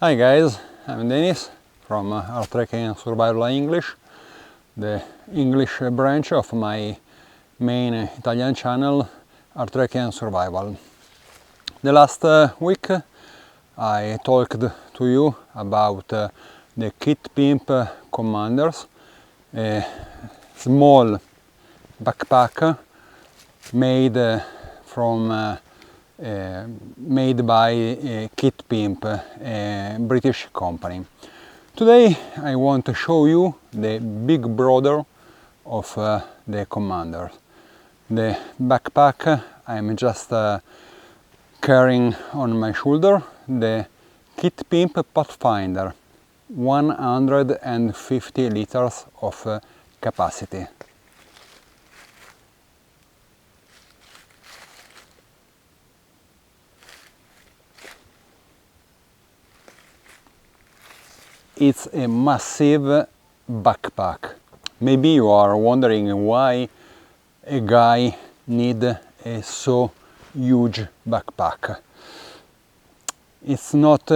Hi guys, I'm Denis from Art Trekking and Survival English, the English branch of my main Italian channel, Art Trekking and Survival. The last week I talked to you about the Kitpimp Commanders, a small backpack made made by Kitpimp, a British company. Today I want to show you the big brother of the Commander. The backpack I'm just carrying on my shoulder, the Kitpimp Pathfinder, 150 liters of capacity. It's a massive backpack. Maybe you are wondering why a guy needs a so huge backpack. It's not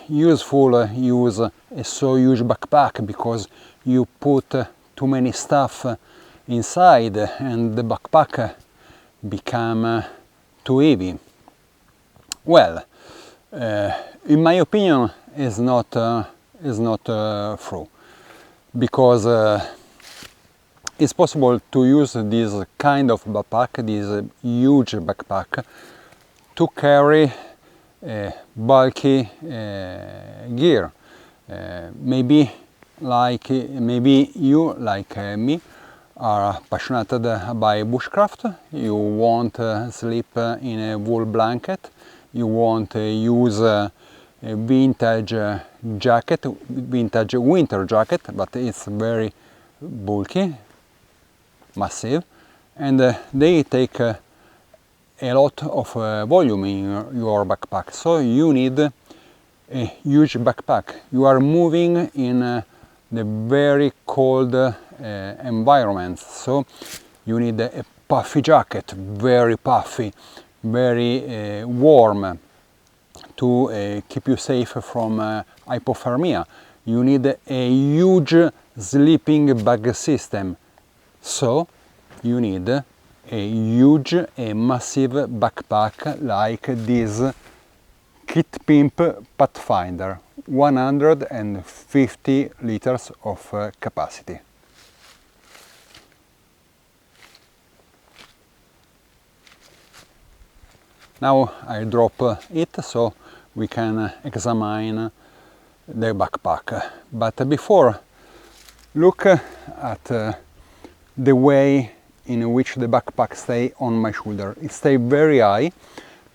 useful to use a so huge backpack because you put too many stuff inside and the backpack become too heavy. Well, in my opinion, is not true, because it's possible to use this kind of backpack, this huge backpack, to carry bulky gear. Maybe you, like me, are passionate by bushcraft. You won't sleep in a wool blanket. You won't use a vintage winter jacket, but it's very bulky, massive, and they take a lot of volume in your backpack, so you need a huge backpack. You are moving in the very cold environment, so you need a puffy jacket, very puffy, very warm, to keep you safe from hypothermia. You need a huge sleeping bag system, so you need a massive backpack like this Kitpimp Pathfinder, 150 liters of capacity. Now I drop it so we can examine the backpack. But before, look at the way in which the backpack stays on my shoulder. It stays very high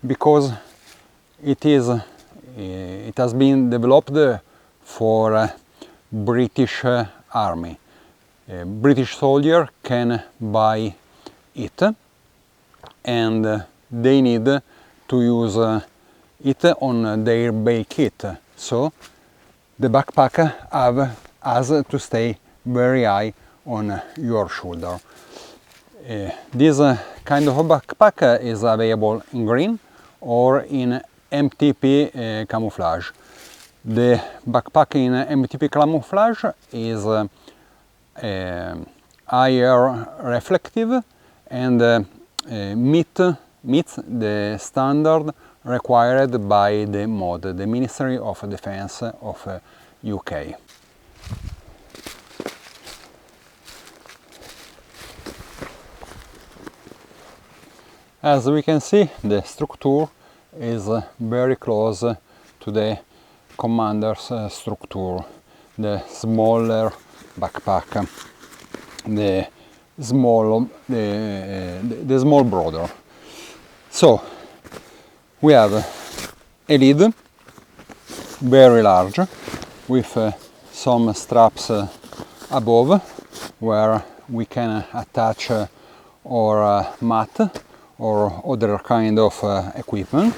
because it has been developed for British Army. A British soldier can buy it, and they need to use it on their bay kit, so the backpack has to stay very high on your shoulder. This kind of backpack is available in green or in MTP camouflage. The backpack in MTP camouflage is higher reflective and meets the standard required by the MOD, the Ministry of Defence of UK. As we can see, the structure is very close to the Commander's structure, the smaller backpack, the small brother. So we have a lid, very large, with some straps above where we can attach our mat or other kind of equipment.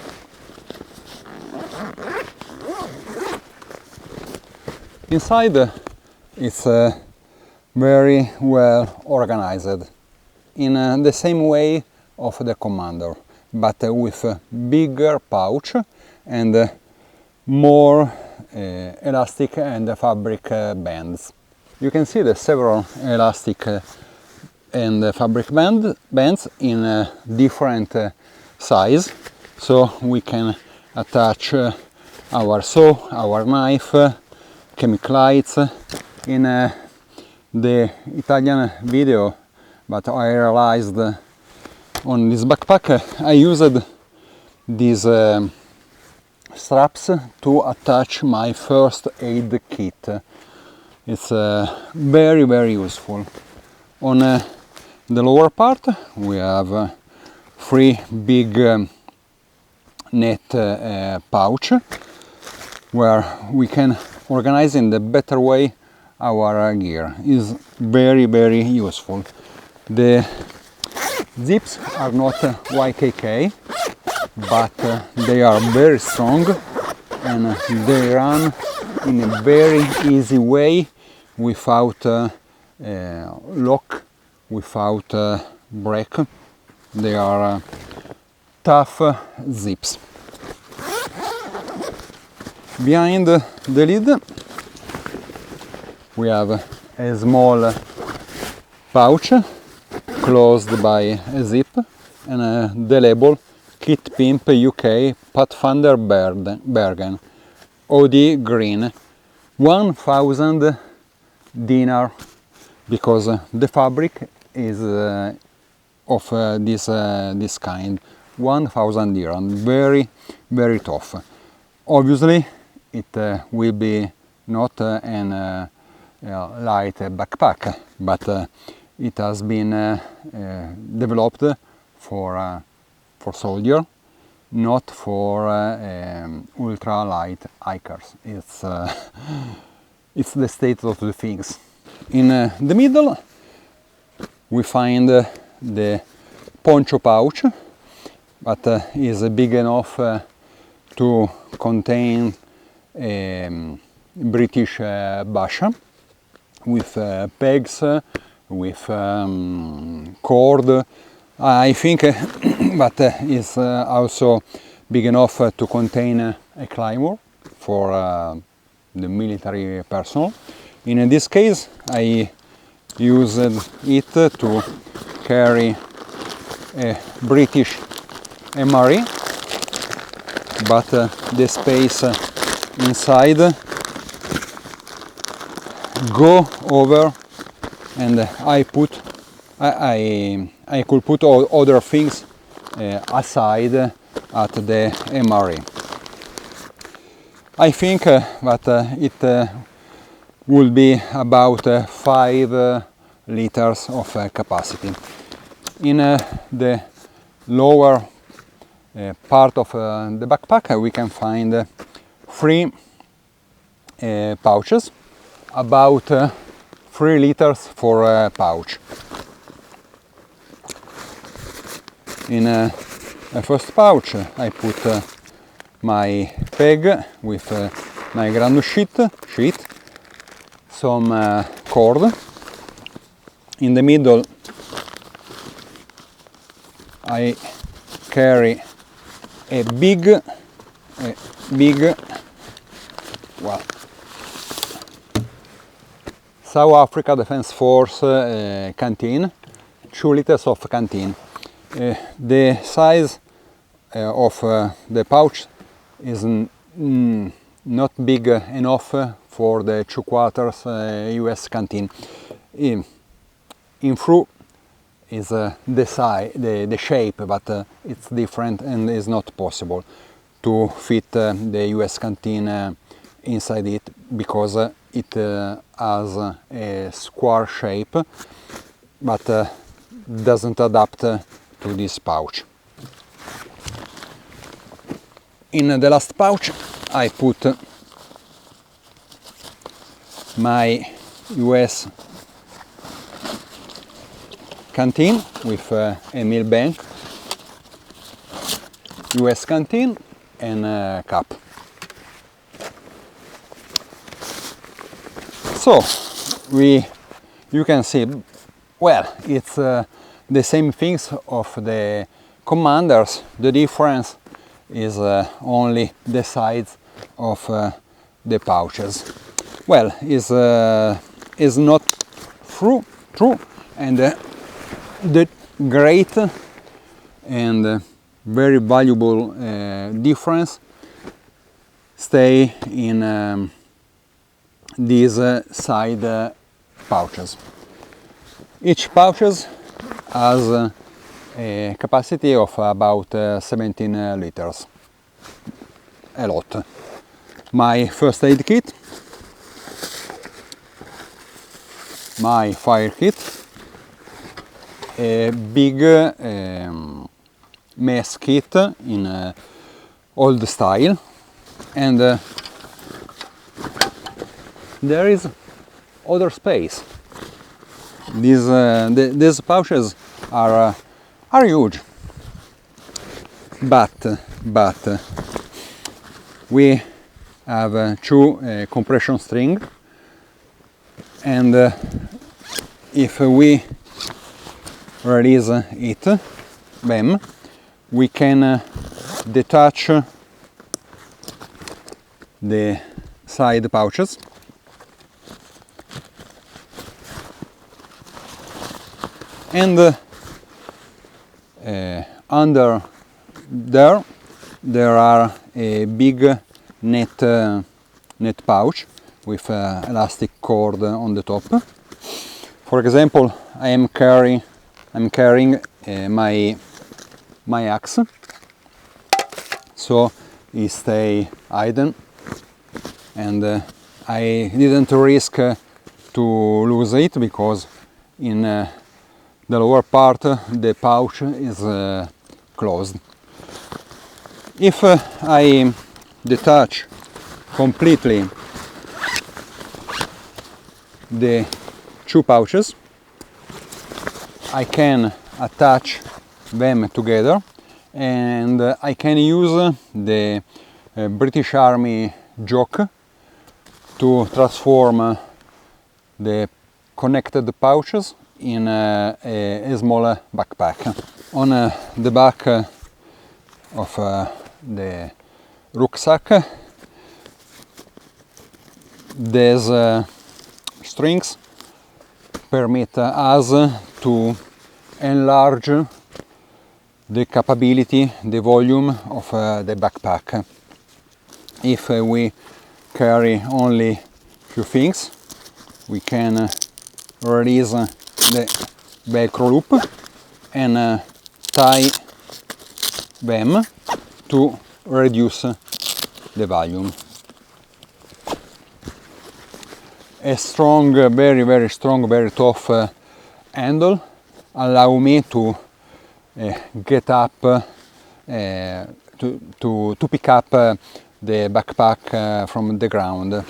Inside it's very well organized in the same way of the Commander, but with a bigger pouch and more elastic and fabric bands. You can see the several elastic and fabric bands in different size, so we can attach our saw, our knife, chemical lights. In the Italian video that I realized on this backpack, I used these straps to attach my first aid kit. It's very, very useful. On the lower part we have 3 big net pouch where we can organize in the better way our gear. Is very, very useful. The zips are not YKK, but they are very strong and they run in a very easy way without lock, without break. They are tough zips. Behind the lid we have a small pouch closed by a zip and the label Kitpimp UK Pathfinder Bergen OD green, 1000 dinar, because the fabric is of this kind, 1000 dirham, very, very tough. Obviously it will be not an light backpack, but it has been developed for soldier, not for ultra light hikers. It's the state of the things. In the middle we find the poncho pouch, but is big enough to contain British basha with pegs, with cord, I think, but is also big enough to contain a climber for the military personnel. In this case I used it to carry a British MRE, but the space inside go over, and I could put other things aside at the MRE. I think that it will be about 5 liters of capacity. In the lower part of the backpack we can find 3 pouches, about 3 liters for a pouch. In a first pouch I put my peg with my ground sheet, some cord. In the middle I carry a big well, South Africa Defence Force canteen, 2 liters of canteen. The size of the pouch is not big enough for the 2/4 US canteen. In through is the size, the shape, but it's different and is not possible to fit the US canteen inside it, because it has a square shape, but doesn't adapt to this pouch. In the last pouch I put my US canteen with a meal bank, US canteen and a cup. So you can see, well, it's the same things of the Commanders. The difference is only the size of the pouches. Well, is not true, and the great and very valuable difference stay in these side pouches. Each pouches has a capacity of about 17 liters. A lot. My first aid kit, my fire kit, a big mess kit in old style, and there is other space. These pouches are huge, but we have two compression string, and if we release it, bam, we can detach the side pouches and under there are a big net pouch with elastic cord on the top. For example, I'm carrying my axe, so it stay hidden, and I didn't risk to lose it because in the lower part the pouch is closed. If I detach completely the two pouches, I can attach them together, and I can use the British Army joke to transform the connected pouches in a small backpack. On the back of the rucksack these strings permit us to enlarge the capability, the volume of the backpack. If we carry only few things, we can release the velcro loop and tie them to reduce the volume. A strong, very strong, very tough handle allow me to get up, to pick up the backpack from the ground.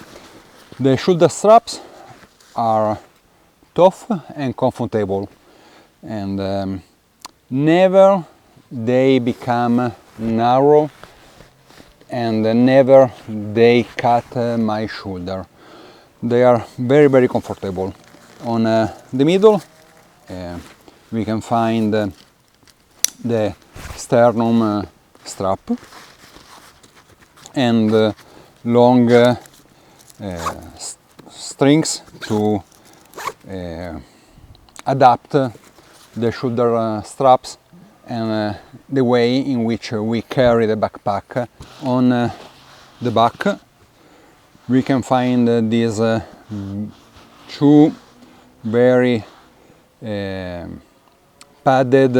The shoulder straps are tough and comfortable, and never they become narrow, and never they cut my shoulder. They are very comfortable. On the middle we can find the sternum strap and long strings to adapt the shoulder straps and the way in which we carry the backpack. On the back we can find these two very padded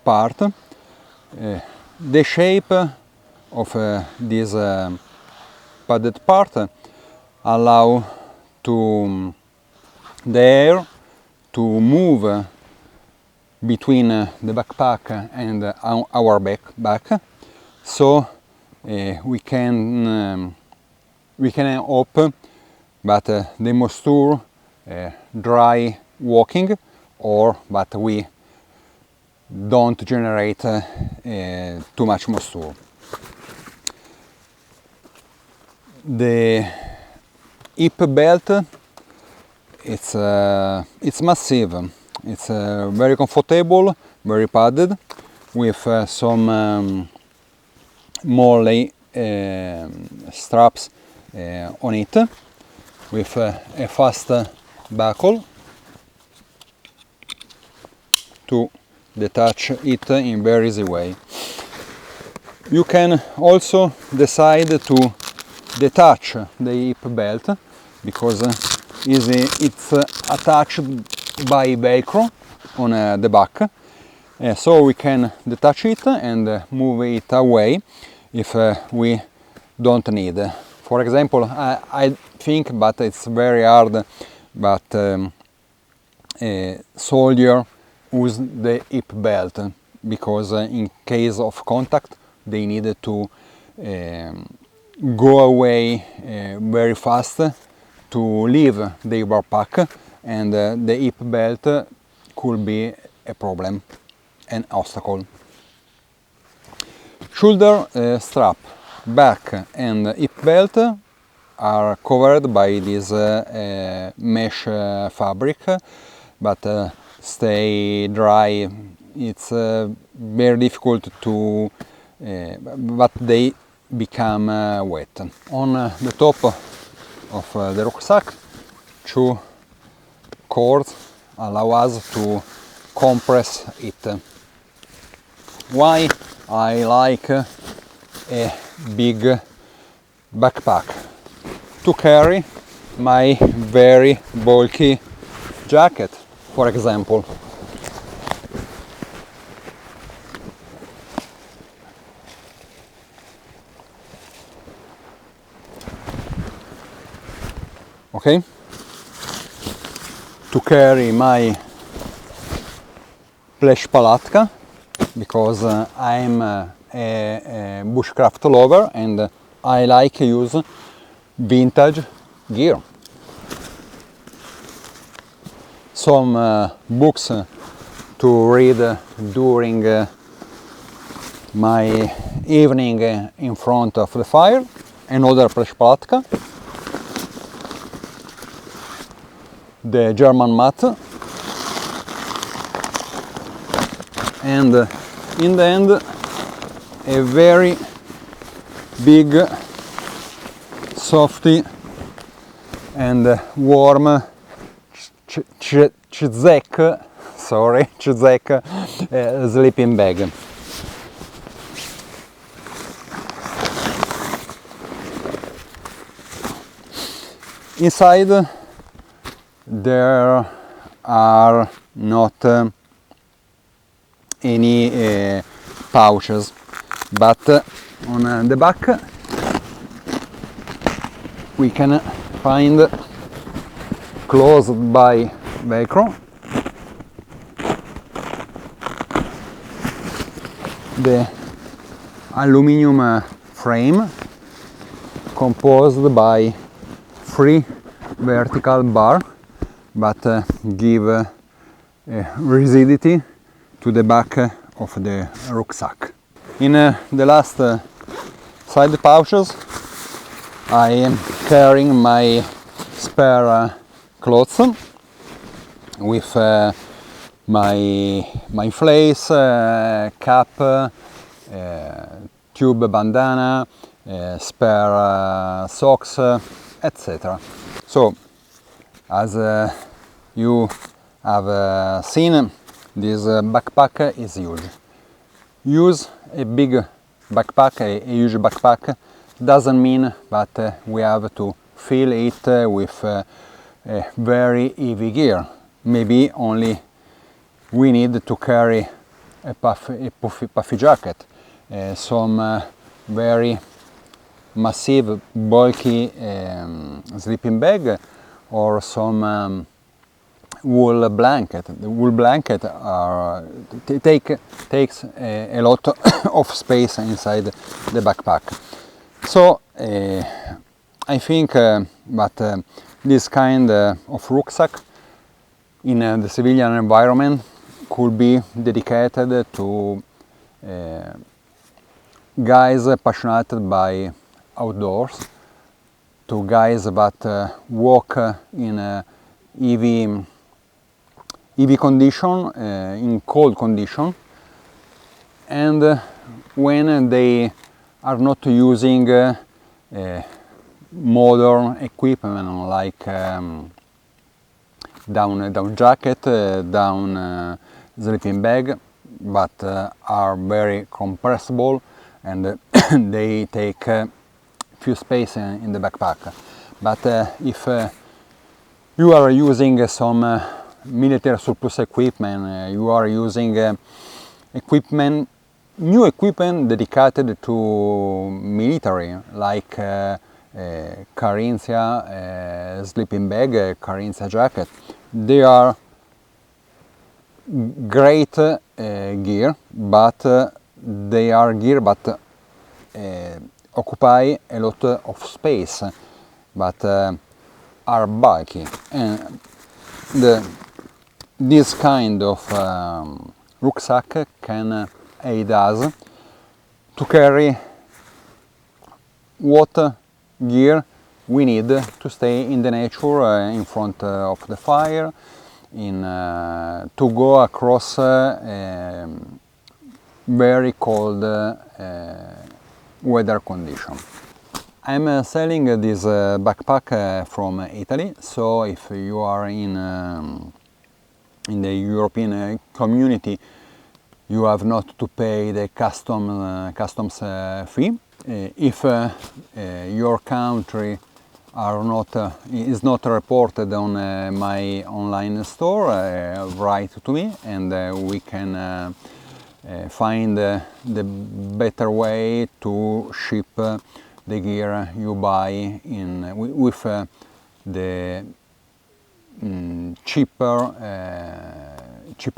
part. The shape of this padded part allow to the air to move between the backpack and our back, so we can hope but the moisture dry walking, or but we don't generate too much moisture. The hip belt, it's massive. It's very comfortable, very padded, with some molle straps on it with a fast buckle to detach it in very easy way. You can also decide to detach the hip belt because it's attached by Velcro on the back. So we can detach it and move it away if we don't need. For example, I think, but it's very hard, but soldier use the hip belt because in case of contact they need to go away very fast to leave the backpack, and the hip belt could be a problem, an obstacle. Shoulder strap, back and hip belt are covered by this mesh fabric, but stay dry. It's very difficult to, but they become wet. On the top of the rucksack, two cords allow us to compress it. Why I like a big backpack? To carry my very bulky jacket, for example. Okay? To carry my pleshpalatka, because I'm a bushcraft lover and I like to use vintage gear. Some books to read during my evening in front of the fire, another pleshpalatka, the German mat, and in the end a very big, softy and warm rucksack, sleeping bag. Inside there are not any pouches, but on the back we can find, closed by Velcro, the aluminum frame composed by 3 vertical bars, but give rigidity to the back of the rucksack. In the last side pouches I am carrying my spare clothes with my fleece, cap, tube bandana, spare socks, etc. So, as you have seen, this backpack is huge. Use a big backpack, a huge backpack, doesn't mean that we have to fill it with very heavy gear. Maybe only we need to carry a puffy jacket, some very massive, bulky sleeping bag, or some wool blanket. The wool blanket takes a lot of space inside the backpack. So I think that this kind of rucksack in the civilian environment could be dedicated to guys passionate by outdoors, to guys that walk in a heavy condition, in cold condition, and when they are not using modern equipment like down jacket, down sleeping bag, but are very compressible and they take few space in the backpack. But if you are using some military surplus equipment, you are using new equipment dedicated to military, like Carinthia sleeping bag, Carinthia jacket. They are great gear, but they are gear but occupy a lot of space, but are bulky. And this kind of rucksack can aid us to carry what gear we need to stay in the nature, in front of the fire, to go across very cold weather condition. I'm selling this backpack from Italy, so if you are in the European community, you have not to pay the customs fee. If your country is not reported on my online store, write to me and we can find the better way to ship the gear you buy with the cheaper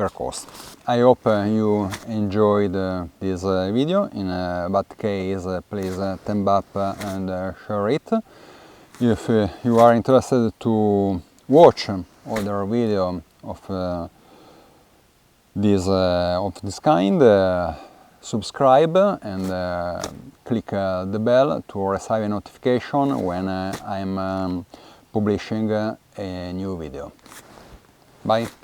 cost. I hope you enjoyed this video. In that case, please thumb up and share it. If you are interested to watch other video of this kind, subscribe and click the bell to receive a notification when I'm publishing a new video. Bye!